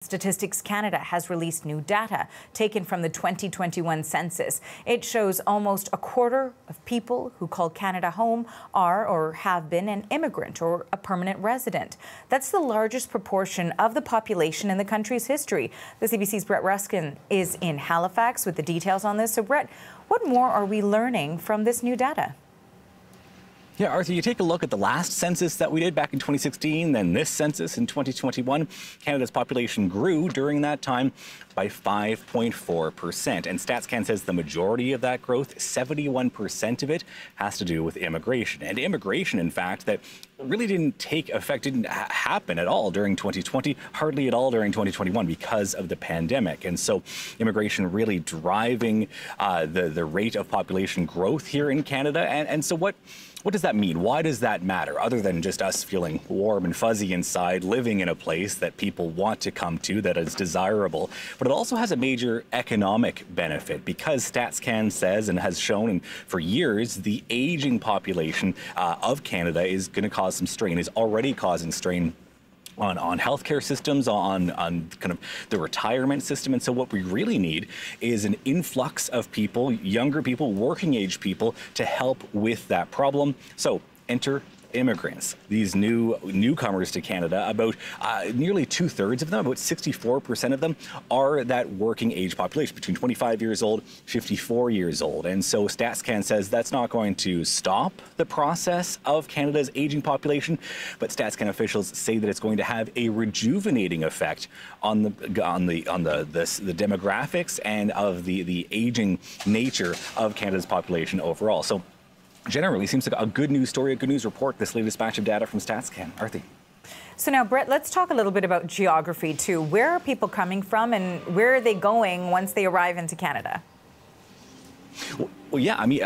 Statistics Canada has released new data taken from the 2021 census. It shows almost a quarter of people who call Canada home are or have been an immigrant or a permanent resident. That's the largest proportion of the population in the country's history. The CBC's Brett Ruskin is in Halifax with the details on this. So Brett, what more are we learning from this new data? Yeah, Arthur, you take a look at the last census that we did back in 2016, then this census in 2021. Canada's population grew during that time by 5.4%. And StatsCan says the majority of that growth, 71% of it, has to do with immigration. And immigration, in fact, that really didn't take effect, didn't happen at all during 2020, hardly at all during 2021 because of the pandemic. And so immigration really driving the rate of population growth here in Canada. And so what does that mean? Why does that matter? Other than just us feeling warm and fuzzy inside, living in a place that people want to come to, that is desirable. But it also has a major economic benefit because StatsCan says and has shown for years the aging population of Canada is going to cause some strain, is already causing strain on healthcare systems, on kind of the retirement system. And so what we really need is an influx of people, younger people, working age people, to help with that problem. So enter immigrants, these newcomers to Canada. About nearly 2/3 of them, about 64% of them, are that working age population, between 25 years old, 54 years old. And so StatsCan says that's not going to stop the process of Canada's aging population, but StatsCan officials say that it's going to have a rejuvenating effect on the demographics and of the aging nature of Canada's population overall. So generally, seems like a good news story, a good news report, this latest batch of data from StatsCan. Arthur. So now, Brett, let's talk a little bit about geography too. Where are people coming from and where are they going once they arrive into Canada? Well, yeah, I mean,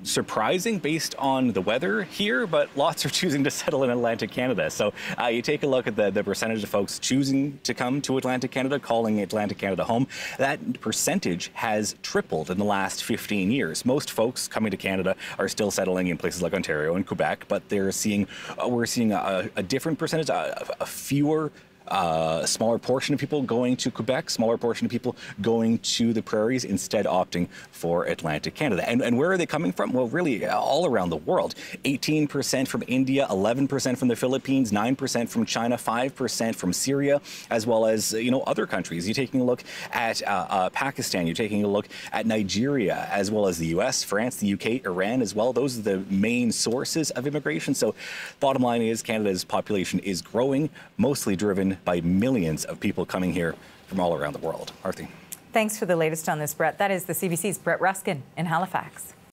surprising based on the weather here, but lots are choosing to settle in Atlantic Canada. So you take a look at the percentage of folks choosing to come to Atlantic Canada, calling Atlantic Canada home. That percentage has tripled in the last 15 years. Most folks coming to Canada are still settling in places like Ontario and Quebec, but we're seeing a different percentage, a fewer smaller portion of people going to Quebec, smaller portion of people going to the prairies, instead opting for Atlantic Canada. And where are they coming from? Well, really all around the world. 18% from India, 11% from the Philippines, 9% from China, 5% from Syria, as well as, other countries. You're taking a look at Pakistan, you're taking a look at Nigeria, as well as the US, France, the UK, Iran as well. Those are the main sources of immigration. So bottom line is Canada's population is growing, mostly driven by millions of people coming here from all around the world. Arthur. Thanks for the latest on this, Brett. That is the CBC's Brett Ruskin in Halifax.